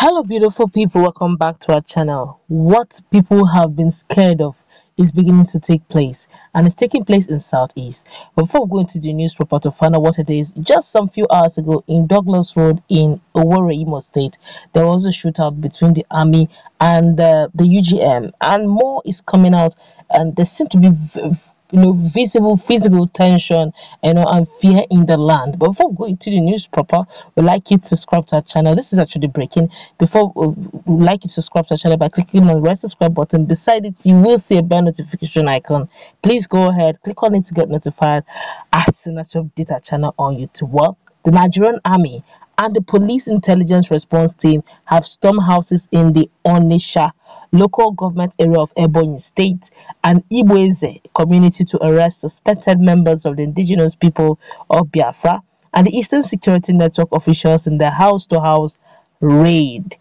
Hello beautiful people, welcome back to our channel. What people have been scared of is beginning to take place, and it's taking place in Southeast. But before we go into the news proper to find out what it is, just some few hours ago in Douglas Road in Owerri, Imo State, there was a shootout between the army and the UGM, and more is coming out, and there seems to be visible physical tension, and fear in the land. But before we go into the news proper, we'd like you to subscribe to our channel. This is actually breaking. Before we'd like you to subscribe to our channel by clicking on the red subscribe button. Beside it, you will see a bell notification icon. Please go ahead, click on it to get notified as soon as we update our channel on YouTube. Well, the Nigerian army and the police intelligence response team have stormed houses in the Onitsha local government area of Ebonyi State and Igbo community to arrest suspected members of the indigenous people of Biafra and the Eastern Security Network officials in the house-to-house raid.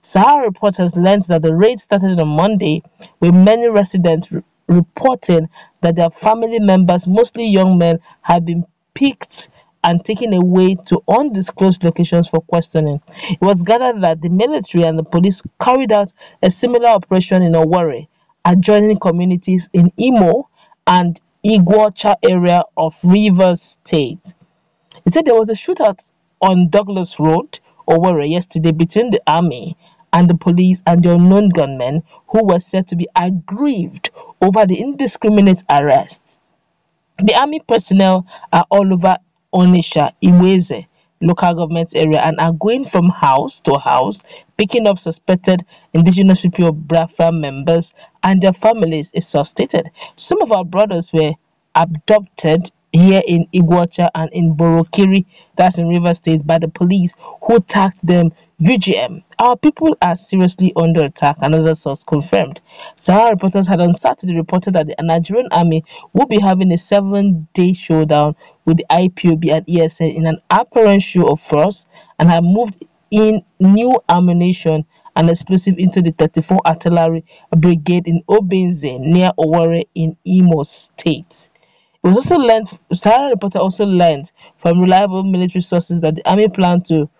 Sahara reporters learned that the raid started on Monday, with many residents reporting that their family members, mostly young men, had been picked and taken away to undisclosed locations for questioning. It was gathered that the military and the police carried out a similar operation in Owerri, adjoining communities in Imo and Iguacha area of Rivers State. He said there was a shootout on Douglas Road, Owerri, yesterday between the army and the police and the unknown gunmen who were said to be aggrieved over the indiscriminate arrests. The army personnel are all over Onitsha, Iweze local government area and are going from house to house, picking up suspected indigenous people of Biafra members and their families, is so stated. Some of our brothers were abducted here in Iguacha and in Borokiri, that's in River State, by the police who tagged them UGM. Our people are seriously under attack, another source confirmed. Sahara reporters had on Saturday reported that the Nigerian army will be having a 7-day showdown with the IPOB and ESN in an apparent show of force, and have moved in new ammunition and explosive into the 34 Artillery Brigade in Obenze near Owerri in Imo State. It was also learned, Sahara reporter also learned from reliable military sources that the army planned to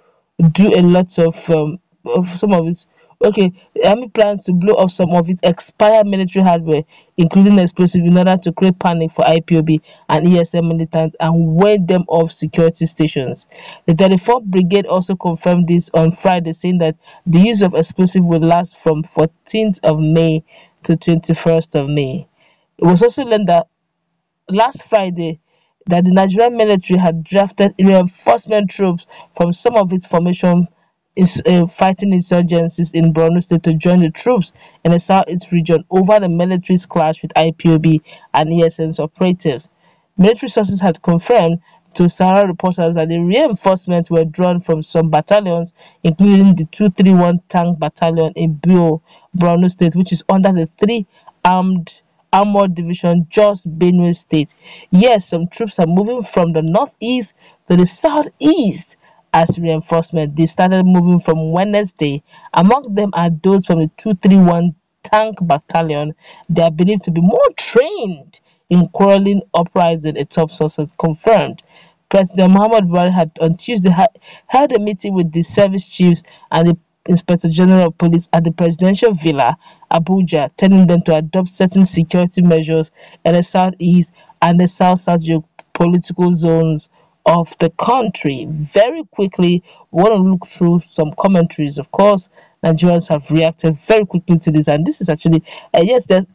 do a lot of some of its the army plans to blow off some of its expired military hardware, including explosives, in order to create panic for IPOB and ESN militants and ward them off security stations. The 34th Brigade also confirmed this on Friday, saying that the use of explosives will last from 14th of May to 21st of May. It was also learned that last Friday that the Nigerian military had drafted reinforcement troops from some of its formation fighting insurgencies in Borno State to join the troops in the Southeast region over the military's clash with IPOB and ESN's operatives. Military sources had confirmed to Sahara reporters that the reinforcements were drawn from some battalions, including the 231 Tank Battalion in Borno State, which is under the 3 Armored Division, Jos Benue State. Yes, some troops are moving from the northeast to the southeast as reinforcement. They started moving from Wednesday. Among them are those from the 231 Tank Battalion. They are believed to be more trained in quarreling uprising, a top source has confirmed. President Muhammad Buhari had on Tuesday held a meeting with the service chiefs and the Inspector General of Police at the Presidential Villa, Abuja, telling them to adopt certain security measures in the southeast and the south-south geopolitical zones of the country. Very quickly, we want to look through some commentaries. Of course, Nigerians have reacted very quickly to this, and this is actually yes, there's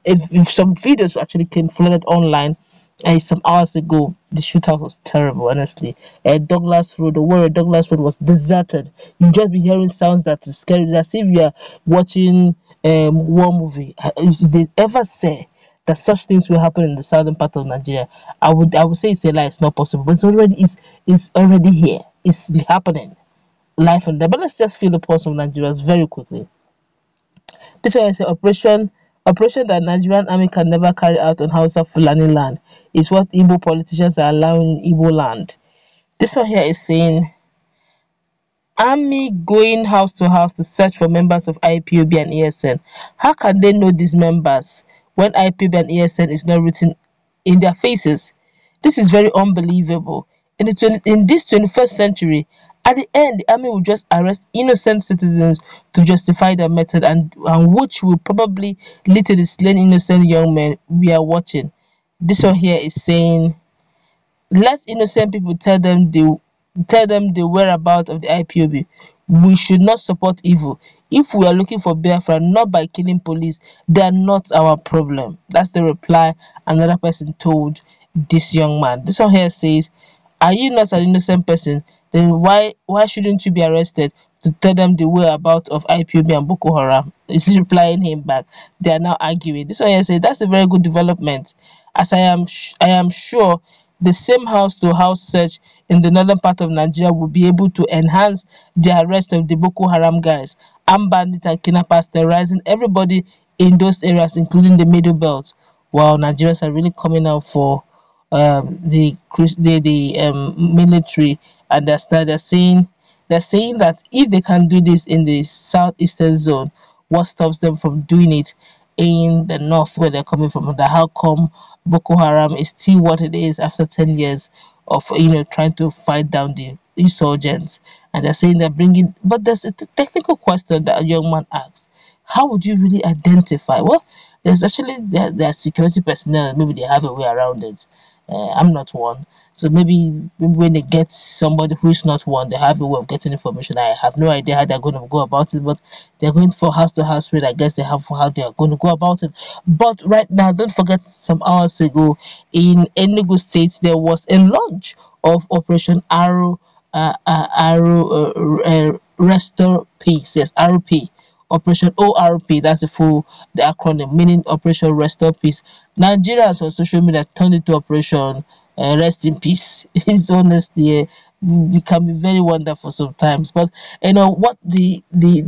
some videos actually came flooded online. Some hours ago, the shootout was terrible, honestly. Douglas Road, the word Douglas Road was deserted. You just be hearing sounds that is scary. It's as if you are watching war movie. If they ever say that such things will happen in the southern part of Nigeria, I would say it's a lie. It's not possible, but it's already here. It's happening live and there. But let's just feel the pulse of Nigerians very quickly. This one is an operation that Nigerian army can never carry out on Hausa Fulani land is what Igbo politicians are allowing in Igbo land. This one here is saying, army going house to house to search for members of IPOB and ESN. How can they know these members when IPOB and ESN is not written in their faces? This is very unbelievable. In this 21st century, At the end, the army will just arrest innocent citizens to justify their method, and which will probably lead to the slain innocent young men we are watching. This one here is saying, let innocent people tell them the whereabouts of the IPOB. We should not support evil. If we are looking for Biafra not by killing police, they are not our problem. That's the reply another person told this young man. This one here says, are you not an innocent person? Then why shouldn't you be arrested to tell them the whereabouts of IPOB and Boko Haram? Is replying him back. They are now arguing. This one here says, that's a very good development, as I am sure the same house to house search in the northern part of Nigeria will be able to enhance the arrest of the Boko Haram guys, armed bandits and kidnappers terrorizing everybody in those areas, including the Middle Belt. Wow, Nigerians are really coming out for the military, and they're saying that if they can do this in the southeastern zone, what stops them from doing it in the north where they're coming from? That how come Boko Haram is still what it is after 10 years of trying to fight down the insurgents? And they're saying they're bringing, but there's a technical question that a young man asked: how would you really identify? Well, there's actually there are security personnel. Maybe they have a way around it. I'm not one. So maybe when they get somebody who is not one, they have a way of getting information. I have no idea how they're going to go about it, but they're going for house to house raid. I guess they have for how they are going to go about it. But right now, don't forget, some hours ago in Enugu State, there was a launch of Operation Restore Peace. Yes, RP. Operation ORP, that's the acronym, meaning Operation Restore Peace. Nigerians on social media turned it to Operation Rest in Peace. It's honestly, we can be very wonderful sometimes. But what the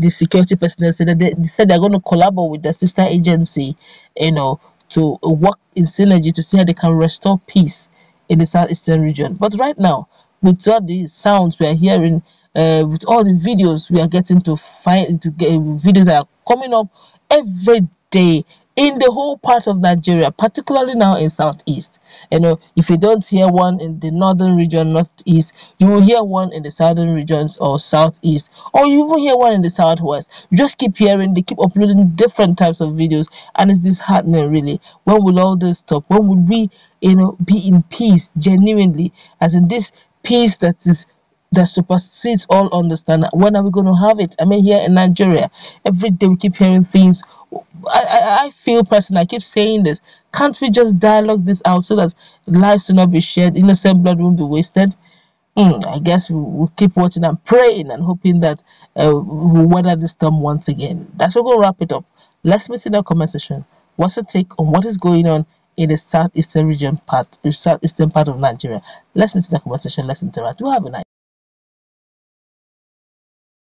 security personnel said, that they said they're going to collaborate with the sister agency, to work in synergy to see how they can restore peace in the southeastern region. But right now, with all the sounds we are hearing, with all the videos we are getting to get videos that are coming up every day in the whole part of Nigeria, particularly now in southeast. If you don't hear one in the northern region, northeast, you will hear one in the southern regions or southeast, or you even hear one in the southwest. You just keep hearing, they keep uploading different types of videos, and it's disheartening, really. When will all this stop? When would we be in peace genuinely, as in this peace that supersedes all understanding? When are we going to have it? I mean, here in Nigeria, every day we keep hearing things. I feel personally, I keep saying this, can't we just dialogue this out so that lives will not be shared, innocent blood won't be wasted? I guess we'll keep watching and praying and hoping that we'll weather this storm once again. That's what we're going to wrap it up. Let's meet in the comment section. What's your take on what is going on in the southeastern part of Nigeria? Let's meet in the comment section. Let's interact. Do have a nice